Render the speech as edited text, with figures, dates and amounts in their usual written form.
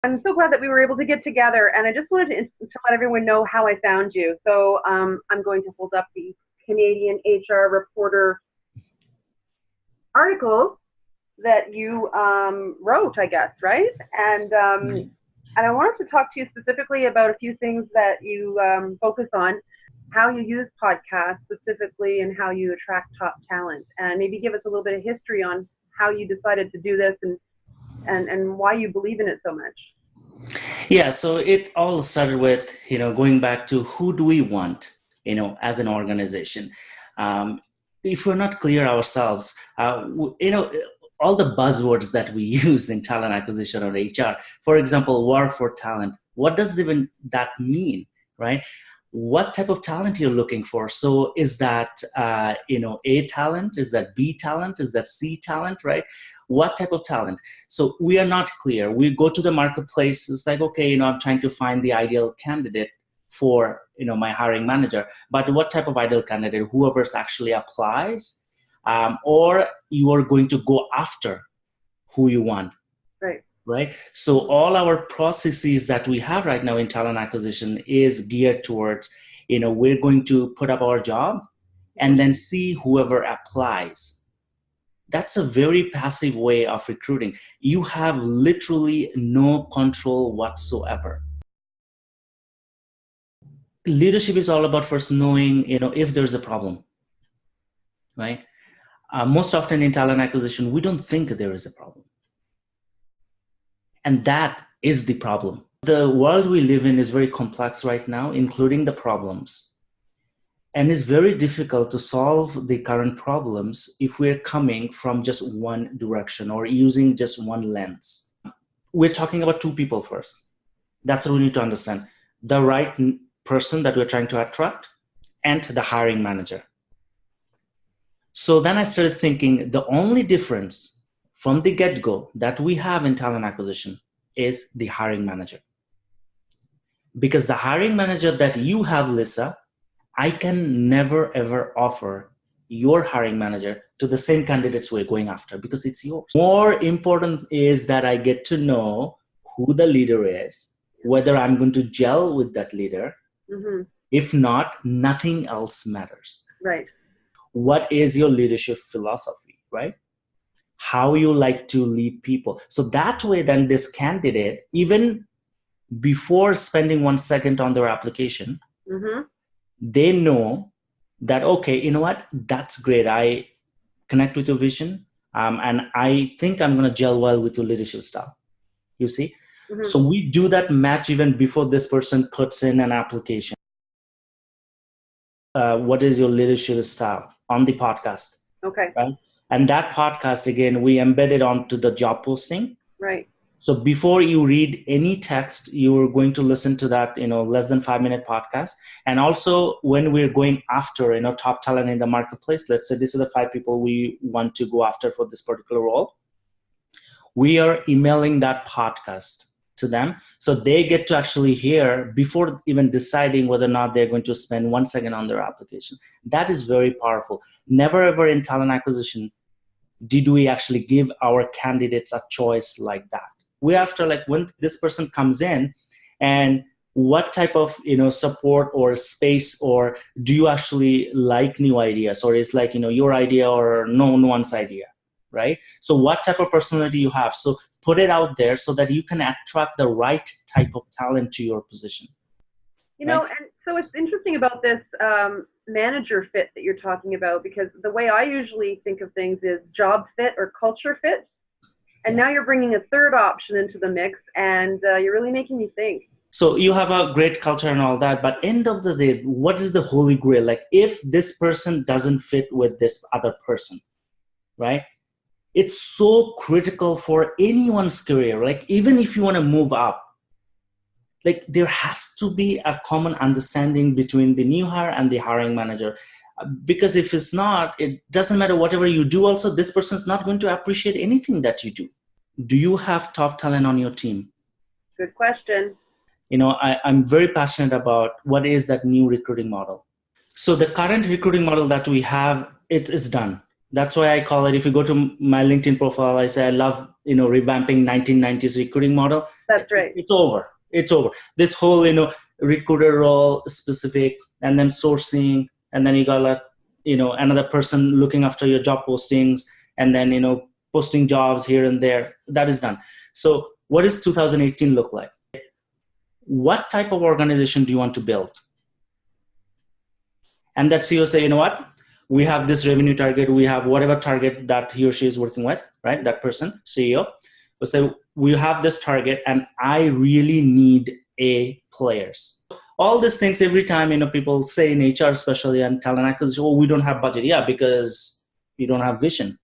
I'm so glad that we were able to get together, and I just wanted to let everyone know how I found you. So I'm going to hold up the Canadian HR Reporter article that you wrote, I guess, right? And I wanted to talk to you specifically about a few things that you focus on, how you use podcasts specifically, and how you attract top talent, and maybe give us a little bit of history on how you decided to do this and why you believe in it so much. Yeah, so it all started with, going back to who do we want, as an organization. Um, if we're not clear ourselves, all the buzzwords that we use in talent acquisition or HR, for example, war for talent, what does even that mean, right? What type of talent you're looking for? So is that, A talent? Is that B talent? Is that C talent, right? What type of talent? So we are not clear. We go to the marketplace. It's like, okay, I'm trying to find the ideal candidate for, my hiring manager. But what type of ideal candidate? Whoever's actually applies, or you are going to go after who you want. Right. So all our processes that we have right now in talent acquisition is geared towards, we're going to put up our job and then see whoever applies. That's a very passive way of recruiting. You have literally no control whatsoever. Leadership is all about first knowing, if there's a problem, right? Most often in talent acquisition, we don't think there is a problem. And that is the problem. The world we live in is very complex right now, including the problems. And it's very difficult to solve the current problems if we're coming from just one direction or using just one lens. We're talking about two people first. That's what we need to understand. The right person that we're trying to attract and the hiring manager. So then I started thinking the only difference from the get-go that we have in talent acquisition is the hiring manager. Because the hiring manager that you have, Lisa, I can never ever offer your hiring manager to the same candidates we're going after because it's yours. More important is that I get to know who the leader is, whether I'm going to gel with that leader. Mm-hmm. If not, nothing else matters. Right. What is your leadership philosophy, right? How you like to lead people. So that way, then this candidate, even before spending 1 second on their application, mm-hmm. they know that, okay, you know what? That's great. I connect with your vision. And I think I'm going to gel well with your leadership style. You see? Mm-hmm. So we do that match even before this person puts in an application. What is your leadership style on the podcast? Okay. Right? And that podcast, again, we embed it onto the job posting. Right. So before you read any text, you're going to listen to that, less than 5-minute podcast. And also when we're going after, top talent in the marketplace, let's say this are the 5 people we want to go after for this particular role. We are emailing that podcast to them. So they get to actually hear before even deciding whether or not they're going to spend 1 second on their application. That is very powerful. Never ever in talent acquisition did we actually give our candidates a choice like that. We after like when this person comes in and what type of support or space, or do you actually like new ideas, or is like your idea or no one's idea, right? So what type of personality you have, so put it out there so that you can attract the right type of talent to your position. And so it's interesting about this manager fit that you're talking about, because the way I usually think of things is job fit or culture fit. And now you're bringing a third option into the mix, and you're really making me think. So you have a great culture and all that, but end of the day, what is the holy grail? Like if this person doesn't fit with this other person, right? It's so critical for anyone's career. Like even if you want to move up, like there has to be a common understanding between the new hire and the hiring manager. Because if it's not, it doesn't matter whatever you do. Also, this person's not going to appreciate anything that you do. Do you have top talent on your team? Good question. I'm very passionate about what is that new recruiting model. So the current recruiting model that we have, it's done. That's why I call it, if you go to my LinkedIn profile, I say I love, revamping 1990s recruiting model. That's right. It's over. It's over. This whole, recruiter role specific, and then sourcing, and then you got another person looking after your job postings, and then, posting jobs here and there. That is done. So what does 2018 look like? What type of organization do you want to build? And that CEO say, you know what? We have this revenue target. We have whatever target that he or she is working with, right? That person, CEO, will say, we have this target and I really need A players. All these things, every time, people say in HR especially and talent acquisition, oh, we don't have budget. Yeah, because you don't have vision.